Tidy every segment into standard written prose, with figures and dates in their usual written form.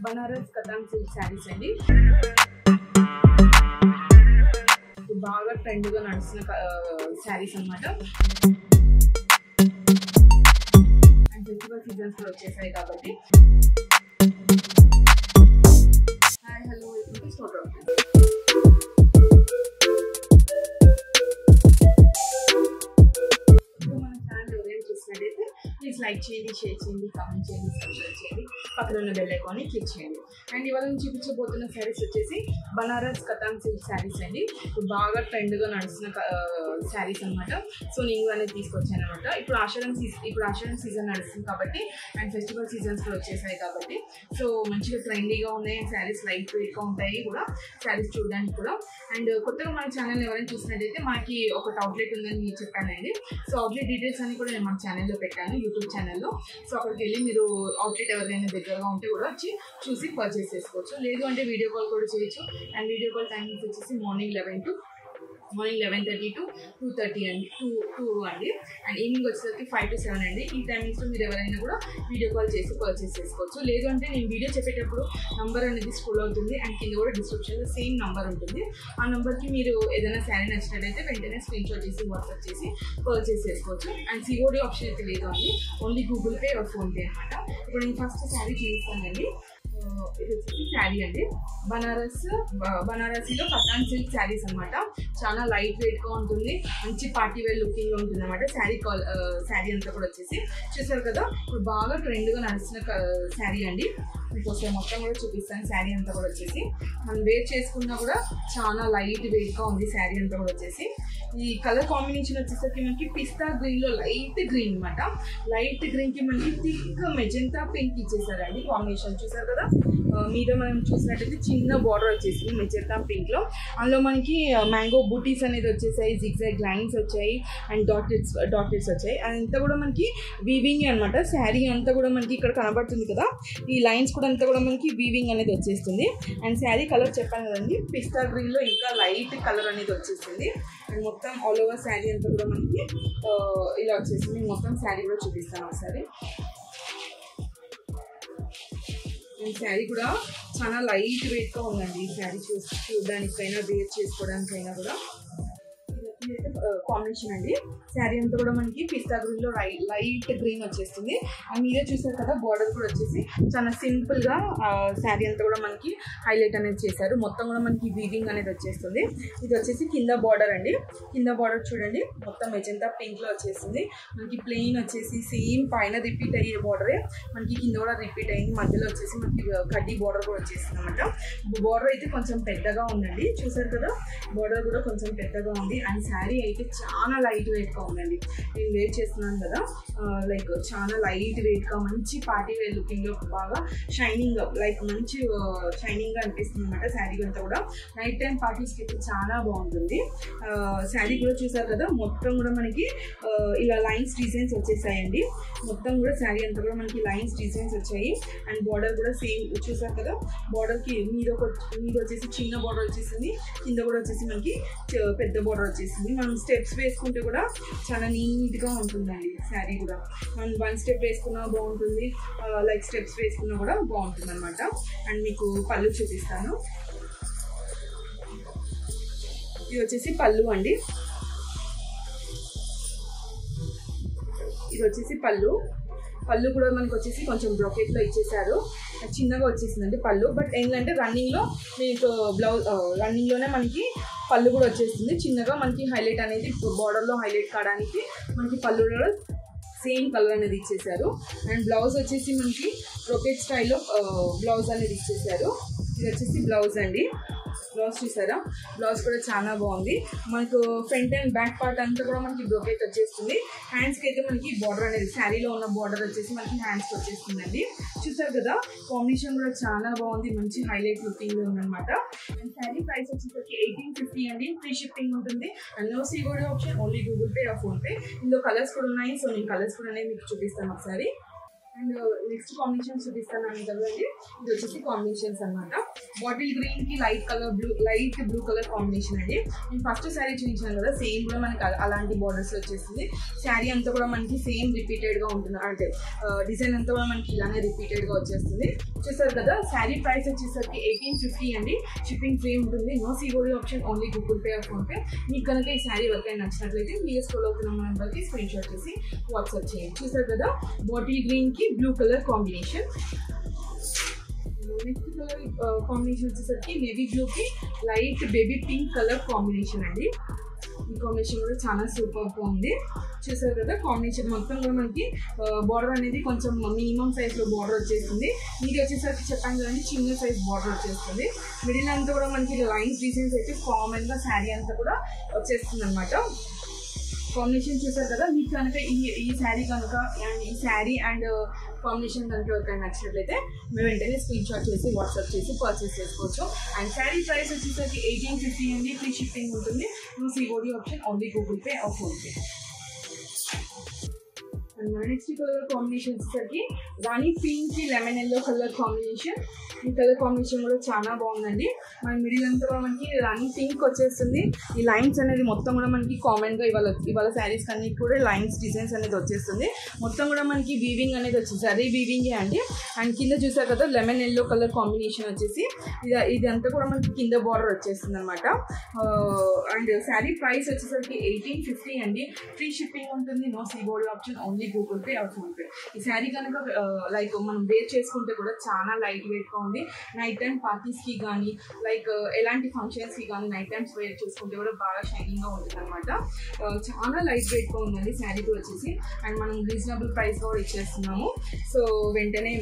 Banaras katan silk saris అండి. బాగా ట్రెండ్గా నడుస్తున్న శారీస్ అన్నమాట. అండ్ ఫెస్టివల్ సీజన్స్ కూడా వచ్చేసాయి కాబట్టి. Hi hello welcome to store out. Please like చేయండి, షేర్ చేయండి, కామెంట్ చేయండి, సబ్స్క్రైబ్ చేయండి, పక్కన ఉన్న బెల్ ఐకాన్ని క్లిక్ చేయండి. అండ్ ఇవాళ నేను చూపించబోతున్న శారీస్ వచ్చేసి బనారస్ కతాన్ సిల్క్ శారీస్ అండి. బాగా ట్రెండ్గా నడుస్తున్న శారీస్ అనమాట. సో నేను అనేది తీసుకొచ్చాను అనమాట. ఇప్పుడు ఆషాఢం సీజన్ నడుస్తుంది కాబట్టి అండ్ ఫెస్టివల్ సీజన్స్ కూడా వచ్చేసాయి కాబట్టి సో మంచిగా ట్రెండీగా ఉన్నాయి. శారీస్ లైట్ వెయిట్గా ఉంటాయి కూడా శారీస్ చూడడానికి కూడా. అండ్ కొత్తగా మన ఛానల్ ఎవరైనా చూసినట్టయితే మనకి ఒకటి అవుట్లెట్ ఉందని చెప్పానండి. సో అవుట్లెట్ డీటెయిల్స్ అన్ని కూడా నేను మన ఛానల్లో పెట్టాను, యూట్యూబ్ ఛానల్లో. సో అక్కడికి వెళ్ళి మీరు అవుట్లెట్ ఎవరికైనా దగ్గరగా ఉంటే కూడా వచ్చి చూసి పర్చేస్ చేసుకోవచ్చు. లేదు అంటే వీడియో కాల్ కూడా చేయొచ్చు. అండ్ వీడియో కాల్ టైమింగ్స్ వచ్చేసి మార్నింగ్ 11:30 to 2:30 అండి, 2 అండి. అండ్ ఈవినింగ్ వచ్చేసరికి 5 to 7 అండి. ఈ టైమింగ్స్లో మీరు ఎవరైనా కూడా వీడియో కాల్ చేసి పర్చేస్ చేసుకోవచ్చు. లేదు అంటే నేను వీడియో చెప్పేటప్పుడు నంబర్ అనేది స్క్రోల్ అవుతుంది అండ్ కింద కూడా డిస్క్రిప్షన్లో సేమ్ నంబర్ ఉంటుంది. ఆ నెంబర్కి మీరు ఏదైనా శారీ నచ్చినట్లయితే వెంటనే స్క్రీన్ షాట్ చేసి వాట్సాప్ చేసి పర్చేస్ చేసుకోవచ్చు. అండ్ సిఓడి ఆప్షన్ అయితే లేదు అండి, only Google Pay or PhonePe అనమాట. ఇప్పుడు నేను ఫస్ట్ శారీ చూపిస్తానండి. ఇది వచ్చేసి శారీ అండి, బనారసీలో కతాన్ సిల్క్ శారీస్ అనమాట. చాలా లైట్ వెయిట్గా ఉంటుంది, మంచి పార్టీ వేర్ లుకింగ్లో ఉంటుంది అనమాట. శారీ అంతా కూడా వచ్చేసి చూసారు కదా, ఇప్పుడు బాగా ట్రెండ్గా నడుస్తున్న శారీ అండి. మీకు ఒకసారి మొత్తం కూడా చూపిస్తాను. శారీ అంతా కూడా వచ్చేసి మనం వేర్ చేసుకున్నా కూడా చాలా లైట్ వెయిట్గా ఉంది శారీ అంతా కూడా వచ్చేసి. ఈ కలర్ కాంబినేషన్ వచ్చేసరికి మనకి పిస్తా గ్రీన్లో లైట్ గ్రీన్ అనమాట. లైట్ గ్రీన్కి మనకి థిక్ మెజెంటా పింక్ ఇచ్చేసారండి కాంబినేషన్. చూసారు కదా, మీద మనం చూసినట్టయితే చిన్న బార్డర్ వచ్చేసింది మెజెంటా పింక్లో. అందులో మనకి మ్యాంగో బూటీస్ అనేది వచ్చేసాయి, జిగ్జాగ్ లైన్స్ వచ్చాయి అండ్ డాటెడ్స్ వచ్చాయి. అదంతా కూడా మనకి వీవింగ్ అనమాట. శారీ అంతా కూడా మనకి ఇక్కడ కనబడుతుంది కదా, ఈ లైన్స్ కూడా అంతా కూడా మనకి వీవింగ్ అనేది వచ్చేస్తుంది. అండ్ శారీ కలర్ చెప్పాను కదండి, పిస్తా గ్రీన్లో ఇంకా లైట్ కలర్ అనేది వచ్చేసింది. అండ్ మొత్తం ఆల్ ఓవర్ శారీ అంతా కూడా మనకి ఇలా వచ్చేసింది. మొత్తం శారీ కూడా చూపిస్తాను ఒకసారి. ఈ శారీ కూడా చాలా లైట్ వెయిట్గా ఉందండి. ఈ శారీ చూడడానికైనా వేర్ చేసుకోవడానికైనా కూడా ఇదైతే కాంబినేషన్ అండి. శారీ అంతా కూడా మనకి పిస్తా గ్రీన్లో లైట్ గ్రీన్ వచ్చేస్తుంది. అండ్ మీరే చూసారు కదా, బార్డర్ కూడా వచ్చేసి చాలా సింపుల్గా శారీ అంతా కూడా మనకి హైలైట్ అనేది చేశారు. మొత్తం కూడా మనకి వీవింగ్ అనేది వచ్చేస్తుంది. ఇది వచ్చేసి కింద బార్డర్ అండి. కింద బార్డర్ చూడండి, మొత్తం మెజెంటా పింక్లో వచ్చేసింది. మనకి ప్లెయిన్ వచ్చేసి సేమ్ పైన రిపీట్ అయ్యే బార్డరే మనకి కింద కూడా రిపీట్ అయ్యింది. మధ్యలో వచ్చేసి మనకి కడ్డీ బార్డర్ కూడా వచ్చేసింది అనమాట. బార్డర్ అయితే కొంచెం పెద్దగా ఉందండి, చూసారు కదా, బార్డర్ కూడా కొంచెం పెద్దగా ఉంది. అండ్ శారీ అయితే చాలా లైట్ వెయిట్గా ఉందండి. నేను వేర్ చేస్తున్నాను కదా, లైక్ చాలా లైట్ వెయిట్గా మంచి పార్టీ వేర్ లుకింగ్లో బాగా షైనింగ్, లైక్ మంచి షైనింగ్గా అనిపిస్తుంది అనమాట. శారీ అంతా కూడా నైట్ టైం పార్టీస్కి అయితే చాలా బాగుంటుంది. శారీ కూడా చూసారు కదా, మొత్తం కూడా మనకి ఇలా లైన్స్ డిజైన్స్ వచ్చేసాయండి. మొత్తం కూడా శారీ అంతా కూడా మనకి లైన్స్ డిజైన్స్ వచ్చాయి. అండ్ బార్డర్ కూడా సేమ్ చూసారు కదా, బార్డర్కి మీద వచ్చేసి చిన్న బార్డర్ వచ్చేసింది, కింద కూడా వచ్చేసి మనకి పెద్ద బార్డర్ వచ్చేసింది. మనం స్టెప్స్ వేసుకుంటే కూడా చాలా నీట్గా ఉంటుందండి శారీ కూడా. మనం 1 స్టెప్ వేసుకున్నా బాగుంటుంది, లైక్ స్టెప్స్ వేసుకున్నా కూడా బాగుంటుంది అనమాట. అండ్ మీకు పళ్ళు చూపిస్తాను. ఇది వచ్చేసి పళ్ళు అండి. ఇది వచ్చేసి పళ్ళు కూడా మనకు వచ్చేసి కొంచెం బ్రొకెట్లో ఇచ్చేసారు. చిన్నగా వచ్చేసిందండి పళ్ళు. బట్ ఏంటంటే రన్నింగ్లో మీకు రన్నింగ్లోనే మనకి పళ్ళు కూడా వచ్చేస్తుంది. చిన్నగా మనకి హైలైట్ అనేది బార్డర్లో హైలైట్ కావడానికి మనకి పళ్ళు కూడా సేమ్ కలర్ అనేది ఇచ్చేసారు. అండ్ బ్లౌజ్ వచ్చేసి మనకి బ్రొకెట్ స్టైల్లో బ్లౌజ్ అనేది ఇచ్చేసారు. ఇది వచ్చేసి బ్లౌజ్ అండి. బ్లౌజ్ చూసారా, బ్లౌజ్ కూడా చాలా బాగుంది. మనకు ఫ్రంట్ అండ్ బ్యాక్ పార్ట్ అంతా కూడా మనకి బ్రోకెట్ వచ్చేస్తుంది. హ్యాండ్స్కి అయితే మనకి బార్డర్ అనేది శారీలో ఉన్న బార్డర్ వచ్చేసి మనకి హ్యాండ్స్కి వచ్చేస్తుందండి. చూసారు కదా, కాంబినేషన్ కూడా చాలా బాగుంది, మంచి హైలైట్ లుకింగ్ ఉందన్నమాట. అండ్ శారీ ప్రైస్ వచ్చేసరికి 1850 అండి. ఫ్రీ షిప్పింగ్ ఉంటుంది. And no COD option, only Google Pay or PhonePe. ఇందులో కలర్స్ కూడా ఉన్నాయి. సో నేను కలర్స్ కూడా అనేది మీకు చూపిస్తాను ఒకసారి. అండ్ నెక్స్ట్ కాంబినేషన్స్ చూపిస్తాను కదండి. ఇది వచ్చేసి కాంబినేషన్స్ అనమాట. బాటిల్ గ్రీన్ కి లైట్ బ్లూ కలర్ కాంబినేషన్ అండి. నేను ఫస్ట్ శారీ చూపించాను కదా, సేమ్ కూడా మనకి అలాంటి బార్డర్స్ వచ్చేస్తుంది. శారీ అంతా కూడా మనకి సేమ్ రిపీటెడ్ గా ఉంటుంది, అంటే డిజైన్ అంతా కూడా మనకి ఇలానే రిపీటెడ్ గా వచ్చేస్తుంది. చూసారు కదా, శారీ ప్రైస్ వచ్చేసరికి 1850 అండి. షిప్పింగ్ ఫ్రీ ఉంటుంది. No COD option, only Google Pay or PhonePe. మీకు కనుక ఈ శారీ వర్క్ అయినా నచ్చినట్లయితే మీరు స్క్రోల్ అవుతున్న నెంబర్కి స్క్రీన్ షాట్ చేసి వాట్సాప్ చేయండి. చూసారు కదా, బాటిల్ గ్రీన్ కి blue colour combination. Next colour combination వచ్చేసరికి నేవీ బ్లూ కి light baby pink colour combination అండి. ఈ కాంబినేషన్ కూడా చాలా సూపర్గా ఉంది. చూసారు కదా, కాంబినేషన్ మొత్తం కూడా మనకి బార్డర్ అనేది కొంచెం మినిమం సైజ్లో బార్డర్ వచ్చేస్తుంది. ఇది వచ్చేసరికి చెప్పాను కదండి, చిన్న సైజ్ బార్డర్ వచ్చేస్తుంది. మిడిల్ అంతా కూడా మనకి లైన్స్ డిజైన్స్ అయితే కామన్గా శారీ అంతా కూడా వచ్చేస్తుంది అనమాట. కాంబినేషన్ చూసారు కదా, మీకు కనుక ఈ శారీ కనుక అండ్ ఈ శారీ అండ్ కాంబినేషన్ కనుక ఎవరికైనా నచ్చినట్లయితే మీరు వెంటనే స్క్రీన్ షాట్ చేసి వాట్సాప్ చేసి పర్చేస్ చేసుకోవచ్చు. అండ్ శారీ ప్రైస్ వచ్చేసరికి 1850 అండి. ఫ్రీ షిప్పింగ్ ఉంటుంది. No COD option, only Google Pay or PhonePe. And మన నెక్స్ట్ కలర్ కాంబినేషన్ వచ్చేసరికి రాణి పింక్ కి లెమన్ ఎల్లో కలర్ కాంబినేషన్. ఈ కలర్ కాంబినేషన్ కూడా చాలా బాగుందండి. మన మిడిల్ అంతా కూడా మనకి రాణి పింక్ వచ్చేస్తుంది. ఈ లైన్స్ అనేది మొత్తం కూడా మనకి కామన్గా ఇవాళ శారీస్ అన్ని కూడా లైన్స్ డిజైన్స్ అనేది వచ్చేస్తుంది. మొత్తం కూడా మనకి వీవింగ్ అనేది వచ్చేసి అదే వీవింగే అండి. అండ్ కింద చూసారు కదా, లెమన్ ఎల్లో కలర్ కాంబినేషన్ వచ్చేసి ఇదంతా కూడా మనకి కింద బార్డర్ వచ్చేస్తుంది అనమాట. అండ్ శారీ ప్రైస్ వచ్చేసరికి 1850 అండి. ఫ్రీ షిప్పింగ్ ఉంటుంది. No COD option, only Google Pay or PhonePe. ఈ శారీ కనుక లైక్ మనం వేర్ చేసుకుంటే కూడా చాలా లైట్ వెయిట్గా ఉంది. నైట్ టైం పార్టీస్కి కానీ లైక్ ఎలాంటి ఫంక్షన్స్కి కానీ నైట్ టైమ్స్ వేర్ చేసుకుంటే కూడా బాగా షైనింగ్గా ఉంటుంది అనమాట. చాలా లైట్ వెయిట్గా ఉందండి శారీ కూడా వచ్చేసి. అండ్ మనం రీజనబుల్ ప్రైస్ కూడా ఇచ్చేస్తున్నాము. సో వెంటనే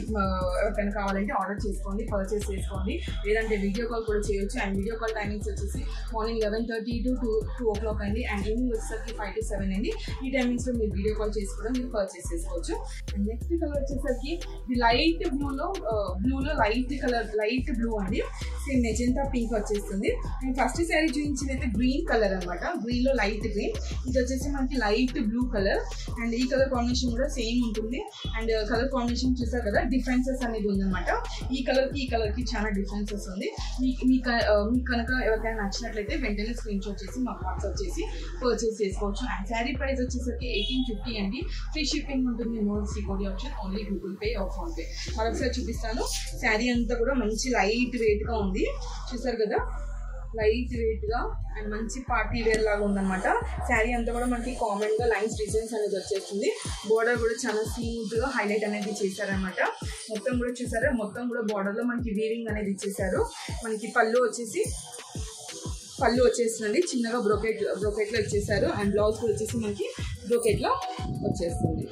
ఎవరికైనా కావాలంటే ఆర్డర్ చేసుకోండి, పర్చేస్ చేసుకోండి. లేదంటే వీడియో కాల్ కూడా చేయొచ్చు. అండ్ వీడియో కాల్ టైమింగ్స్ వచ్చేసి మార్నింగ్ 11:30 to 2 o'clock అండి. అండ్ ఈవినింగ్ వచ్చేసరికి 5 to 7 అండి. ఈ టైమింగ్స్లో మీరు వీడియో కాల్ చేసి కూడా మీరు పర్చేస్ చేసుకోవచ్చు. అండ్ నెక్స్ట్ కలర్ వచ్చేసరికి లైట్ బ్లూలో లైట్ బ్లూ అండి. సేమ్ మెజెంటా పింక్ వచ్చేస్తుంది. అండ్ ఫస్ట్ శారీ చూపించింది అయితే గ్రీన్ కలర్ అనమాట. గ్రీన్లో లైట్ గ్రీన్, ఇది వచ్చేసి మనకి లైట్ బ్లూ కలర్. అండ్ ఈ కలర్ కాంబినేషన్ కూడా సేమ్ ఉంటుంది. అండ్ కలర్ కాంబినేషన్ చూసారు కదా, డిఫరెన్సెస్ అనేది ఉందన్నమాట. ఈ కలర్కి చాలా డిఫరెన్సెస్ ఉంది. మీకు కనుక ఎవరికైనా నచ్చినట్లయితే వెంటనే స్క్రీన్ షాట్ చేసి మాకు వాట్సాప్ చేసి పర్చేస్ చేసుకోవచ్చు. అండ్ శారీ ప్రైస్ వచ్చేసరికి 1850 అండి. ఫ్రీ షిప్పింగ్ ఉంటుంది. No COD option, only Google Pay or PhonePe. మరొకసారి చూపిస్తాను. శారీ అంతా కూడా మంచి లైట్ వెయిట్గా ఉంది. చూసారు కదా, లైట్ వెయిట్గా అండ్ మంచి పార్టీ వేర్ లాగా ఉందన్నమాట. శారీ అంతా కూడా మనకి కామన్గా లైన్స్ డిజైన్స్ అనేది వచ్చేస్తుంది. బోర్డర్ కూడా చాలా స్మూత్గా హైలైట్ అనేది చేశారనమాట. మొత్తం కూడా చూసారా, మొత్తం కూడా బోర్డర్లో మనకి వీవింగ్ అనేది ఇచ్చేసారు. మనకి పళ్ళు వచ్చేస్తుందండి. చిన్నగా బ్రోకెట్లో ఇచ్చేసారు. అండ్ బ్లౌజ్ కూడా వచ్చేసి మనకి బ్రోకెట్లో వచ్చేస్తుంది.